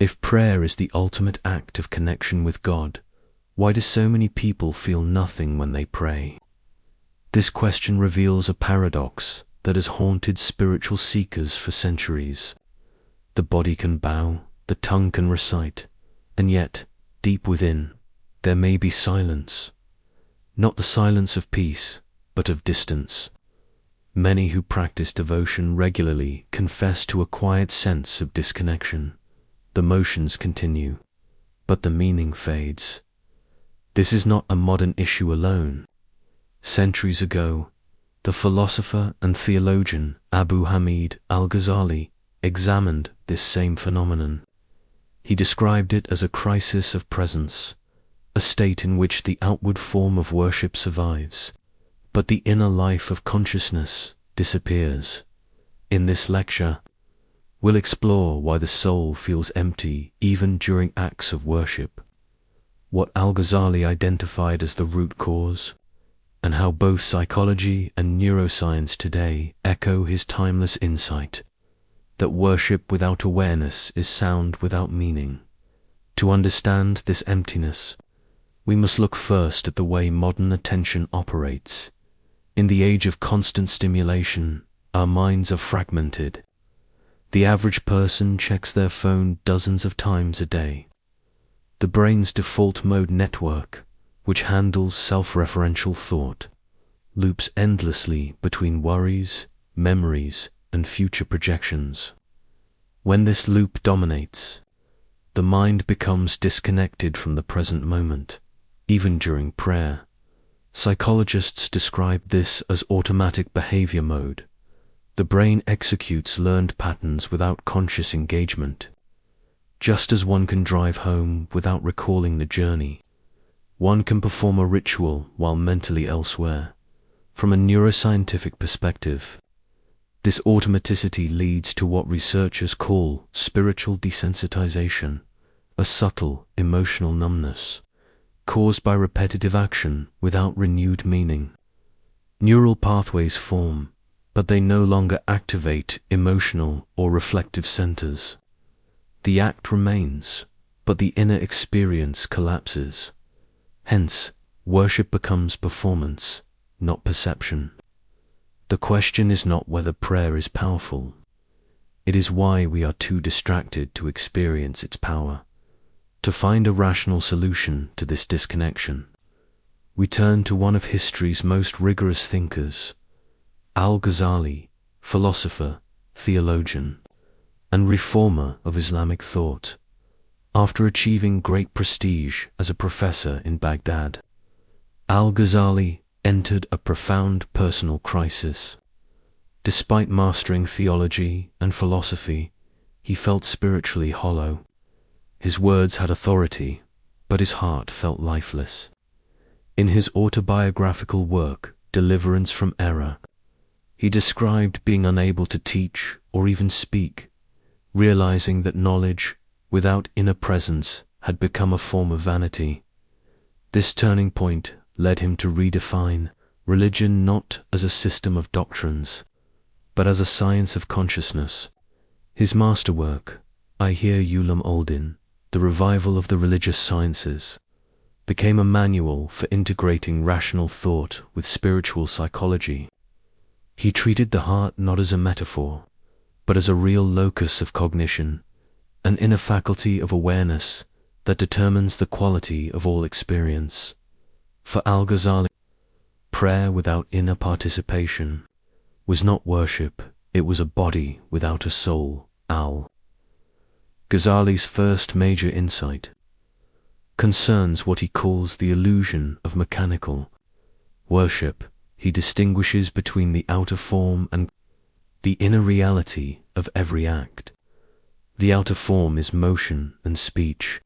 If prayer is the ultimate act of connection with God, why do so many people feel nothing when they pray? This question reveals a paradox that has haunted spiritual seekers for centuries. The body can bow, the tongue can recite, and yet, deep within, there may be silence. Not the silence of peace, but of distance. Many who practice devotion regularly confess to a quiet sense of disconnection. The motions continue, but the meaning fades. This is not a modern issue alone. Centuries ago, the philosopher and theologian Abu Hamid Al-Ghazali examined this same phenomenon. He described it as a crisis of presence, a state in which the outward form of worship survives, but the inner life of consciousness disappears. In this lecture, we'll explore why the soul feels empty even during acts of worship, what Al-Ghazali identified as the root cause, and how both psychology and neuroscience today echo his timeless insight that worship without awareness is sound without meaning. To understand this emptiness, we must look first at the way modern attention operates. In the age of constant stimulation, our minds are fragmented. The average person checks their phone dozens of times a day. The brain's default mode network, which handles self-referential thought, loops endlessly between worries, memories, and future projections. When this loop dominates, the mind becomes disconnected from the present moment, even during prayer. Psychologists describe this as automatic behavior mode. The brain executes learned patterns without conscious engagement. Just as one can drive home without recalling the journey, one can perform a ritual while mentally elsewhere. From a neuroscientific perspective, this automaticity leads to what researchers call spiritual desensitization, a subtle emotional numbness caused by repetitive action without renewed meaning. Neural pathways form, but they no longer activate emotional or reflective centers. The act remains, but the inner experience collapses. Hence, worship becomes performance, not perception. The question is not whether prayer is powerful. It is why we are too distracted to experience its power. To find a rational solution to this disconnection, we turn to one of history's most rigorous thinkers, Al-Ghazali, philosopher, theologian, and reformer of Islamic thought. After achieving great prestige as a professor in Baghdad, Al-Ghazali entered a profound personal crisis. Despite mastering theology and philosophy, he felt spiritually hollow. His words had authority, but his heart felt lifeless. In his autobiographical work, Deliverance from Error, he described being unable to teach or even speak, realizing that knowledge without inner presence had become a form of vanity. This turning point led him to redefine religion not as a system of doctrines, but as a science of consciousness. His masterwork, Ihya Ulum, The Revival of the Religious Sciences, became a manual for integrating rational thought with spiritual psychology. He treated the heart not as a metaphor, but as a real locus of cognition, an inner faculty of awareness that determines the quality of all experience. For Al-Ghazali, prayer without inner participation was not worship, it was a body without a soul. Al-Ghazali's first major insight concerns what he calls the illusion of mechanical worship. He distinguishes between the outer form and the inner reality of every act. The outer form is motion and speech.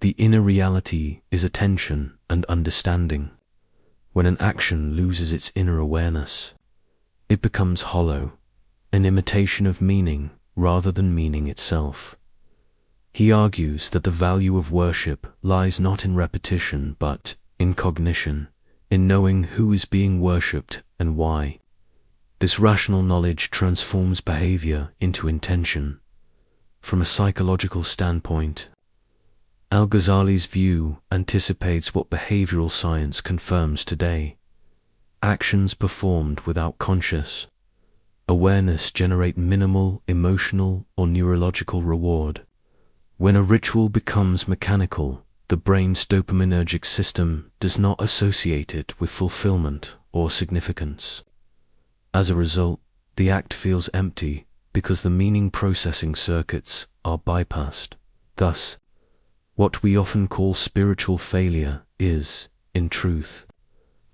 The inner reality is attention and understanding. When an action loses its inner awareness, it becomes hollow, an imitation of meaning rather than meaning itself. He argues that the value of worship lies not in repetition but in cognition, in knowing who is being worshipped and why. This rational knowledge transforms behavior into intention. From a psychological standpoint, Al-Ghazali's view anticipates what behavioral science confirms today. Actions performed without conscious awareness generate minimal emotional or neurological reward. When a ritual becomes mechanical, the brain's dopaminergic system does not associate it with fulfillment or significance. As a result, the act feels empty because the meaning processing circuits are bypassed. Thus, what we often call spiritual failure is, in truth,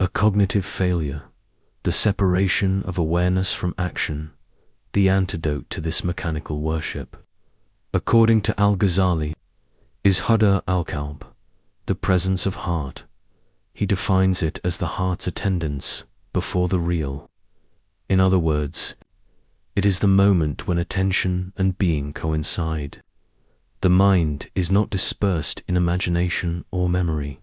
a cognitive failure, the separation of awareness from action, the antidote to this mechanical worship. According to Al-Ghazali, is hudur al-qalb, the presence of heart. He defines it as the heart's attendance before the real. In other words, it is the moment when attention and being coincide. The mind is not dispersed in imagination or memory.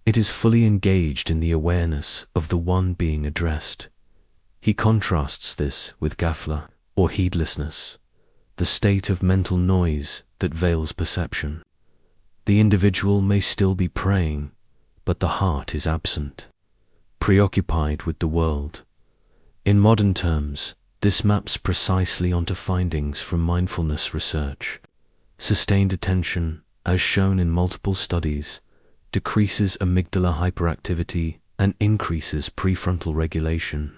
It is fully engaged in the awareness of the one being addressed. He contrasts this with ghafla, or heedlessness, the state of mental noise that veils perception. The individual may still be praying, but the heart is absent, preoccupied with the world. In modern terms, this maps precisely onto findings from mindfulness research. Sustained attention, as shown in multiple studies, decreases amygdala hyperactivity and increases prefrontal regulation.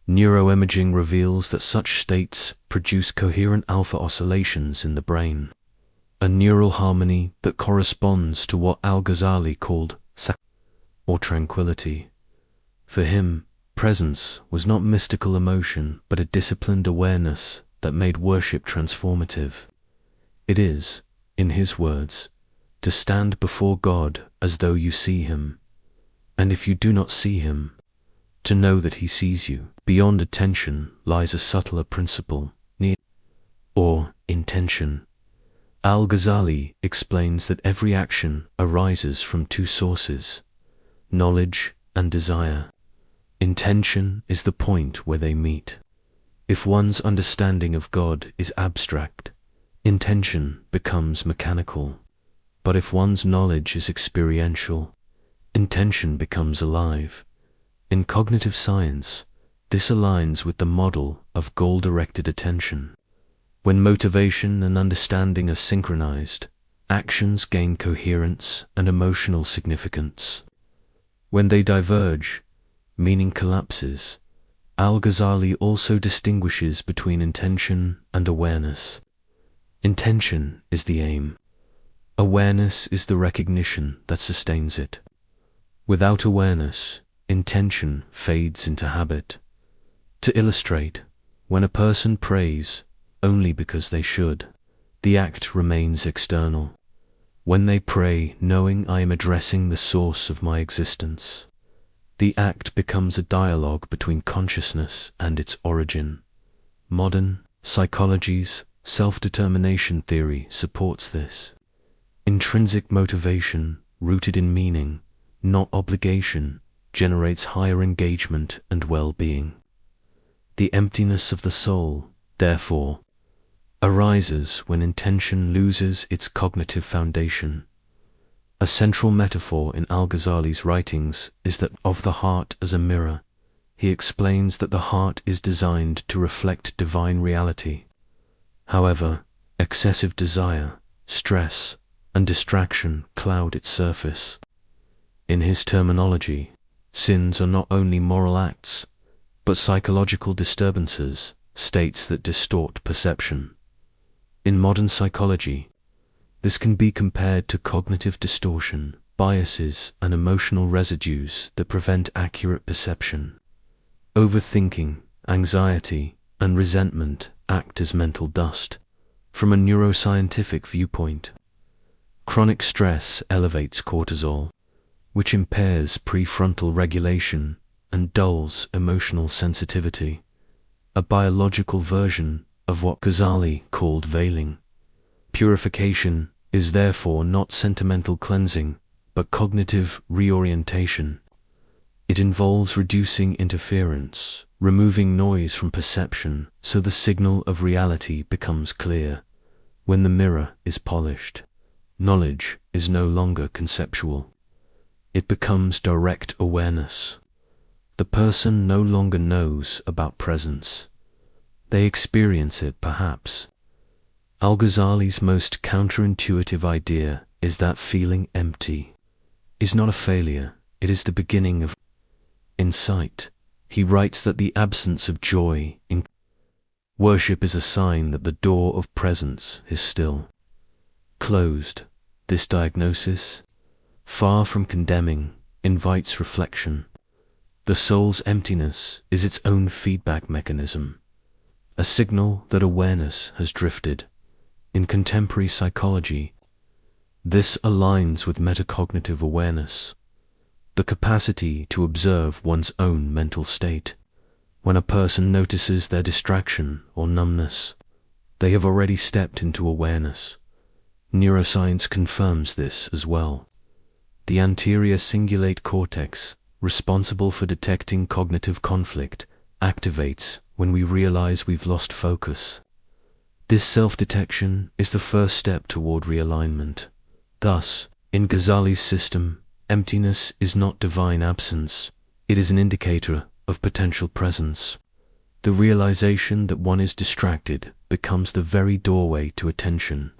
Neuroimaging reveals that such states produce coherent alpha oscillations in the brain, a neural harmony that corresponds to what Al-Ghazali called or tranquility. For him, presence was not mystical emotion but a disciplined awareness that made worship transformative. It is, in his words, to stand before God as though you see him, and if you do not see him, to know that he sees you. Beyond attention lies a subtler principle, or intention. Al-Ghazali explains that every action arises from two sources, knowledge and desire. Intention is the point where they meet. If one's understanding of God is abstract, intention becomes mechanical. But if one's knowledge is experiential, intention becomes alive. In cognitive science, this aligns with the model of goal-directed attention. When motivation and understanding are synchronized, actions gain coherence and emotional significance. When they diverge, meaning collapses. Al-Ghazali also distinguishes between intention and awareness. Intention is the aim. Awareness is the recognition that sustains it. Without awareness, intention fades into habit. To illustrate, when a person prays only because they should, the act remains external. When they pray knowing I am addressing the source of my existence, the act becomes a dialogue between consciousness and its origin. Modern psychology's self-determination theory supports this. Intrinsic motivation, rooted in meaning, not obligation, generates higher engagement and well-being. The emptiness of the soul, therefore, arises when intention loses its cognitive foundation. A central metaphor in Al-Ghazali's writings is that of the heart as a mirror. He explains that the heart is designed to reflect divine reality. However, excessive desire, stress, and distraction cloud its surface. In his terminology, sins are not only moral acts, but psychological disturbances, states that distort perception. In modern psychology, this can be compared to cognitive distortion, biases, and emotional residues that prevent accurate perception. Overthinking, anxiety, and resentment act as mental dust. From a neuroscientific viewpoint, chronic stress elevates cortisol, which impairs prefrontal regulation and dulls emotional sensitivity, a biological version of what Ghazali called veiling. Purification is therefore not sentimental cleansing, but cognitive reorientation. It involves reducing interference, removing noise from perception so the signal of reality becomes clear. When the mirror is polished, knowledge is no longer conceptual. It becomes direct awareness. The person no longer knows about presence. They experience it, perhaps. Al-Ghazali's most counterintuitive idea is that feeling empty is not a failure, it is the beginning of insight. He writes that the absence of joy in worship is a sign that the door of presence is still closed. This diagnosis, far from condemning, invites reflection. The soul's emptiness is its own feedback mechanism, a signal that awareness has drifted. In contemporary psychology, this aligns with metacognitive awareness, the capacity to observe one's own mental state. When a person notices their distraction or numbness, they have already stepped into awareness. Neuroscience confirms this as well. The anterior cingulate cortex, responsible for detecting cognitive conflict, activates when we realize we've lost focus. This self-detection is the first step toward realignment. Thus, in Ghazali's system, emptiness is not divine absence, it is an indicator of potential presence. The realization that one is distracted becomes the very doorway to attention.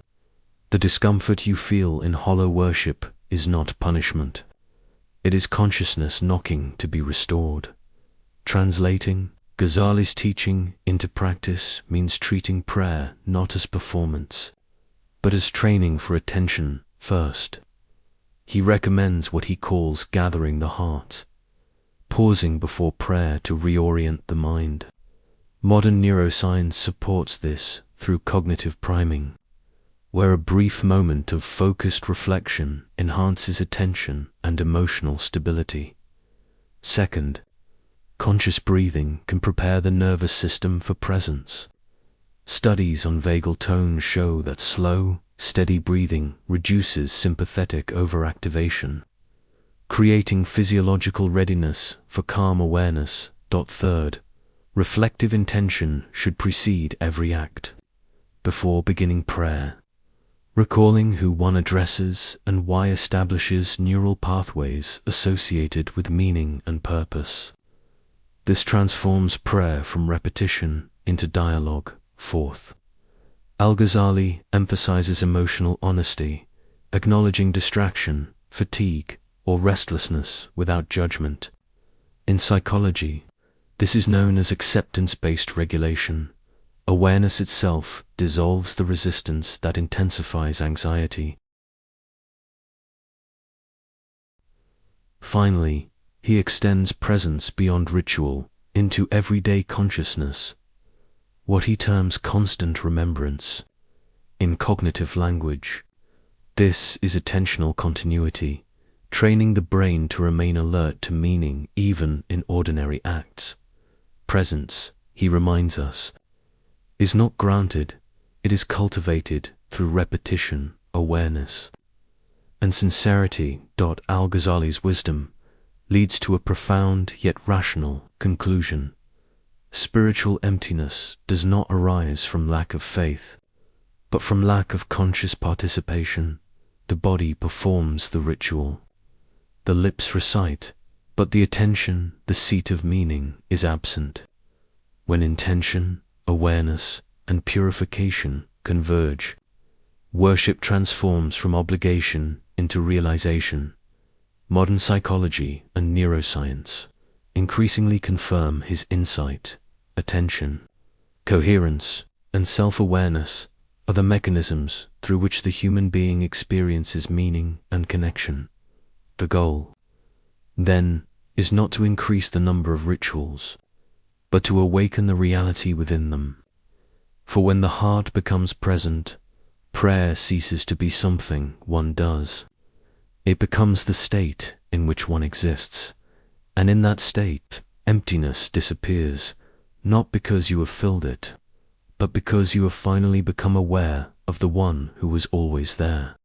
The discomfort you feel in hollow worship is not punishment. It is consciousness knocking to be restored. Translating Ghazali's teaching into practice means treating prayer not as performance, but as training for attention first. He recommends what he calls gathering the heart, pausing before prayer to reorient the mind. Modern neuroscience supports this through cognitive priming, where a brief moment of focused reflection enhances attention and emotional stability. Second, conscious breathing can prepare the nervous system for presence. Studies on vagal tone show that slow, steady breathing reduces sympathetic overactivation, creating physiological readiness for calm awareness. Third, reflective intention should precede every act. Before beginning prayer, recalling who one addresses and why establishes neural pathways associated with meaning and purpose. This transforms prayer from repetition into dialogue. Fourth, Al-Ghazali emphasizes emotional honesty, acknowledging distraction, fatigue, or restlessness without judgment. In psychology, this is known as acceptance-based regulation. Awareness itself dissolves the resistance that intensifies anxiety. Finally, he extends presence beyond ritual into everyday consciousness, what he terms constant remembrance. In cognitive language, this is attentional continuity, training the brain to remain alert to meaning even in ordinary acts. Presence, he reminds us, is not granted, it is cultivated through repetition, awareness. And sincerity. Al-Ghazali's wisdom leads to a profound yet rational conclusion. Spiritual emptiness does not arise from lack of faith, but from lack of conscious participation. The body performs the ritual. The lips recite, but the attention, the seat of meaning, is absent. When intention, awareness, and purification converge, worship transforms from obligation into realization. Modern psychology and neuroscience increasingly confirm his insight. Attention, coherence, and self-awareness are the mechanisms through which the human being experiences meaning and connection. The goal, then, is not to increase the number of rituals, but to awaken the reality within them. For when the heart becomes present, prayer ceases to be something one does. It becomes the state in which one exists, and in that state, emptiness disappears, not because you have filled it, but because you have finally become aware of the one who was always there.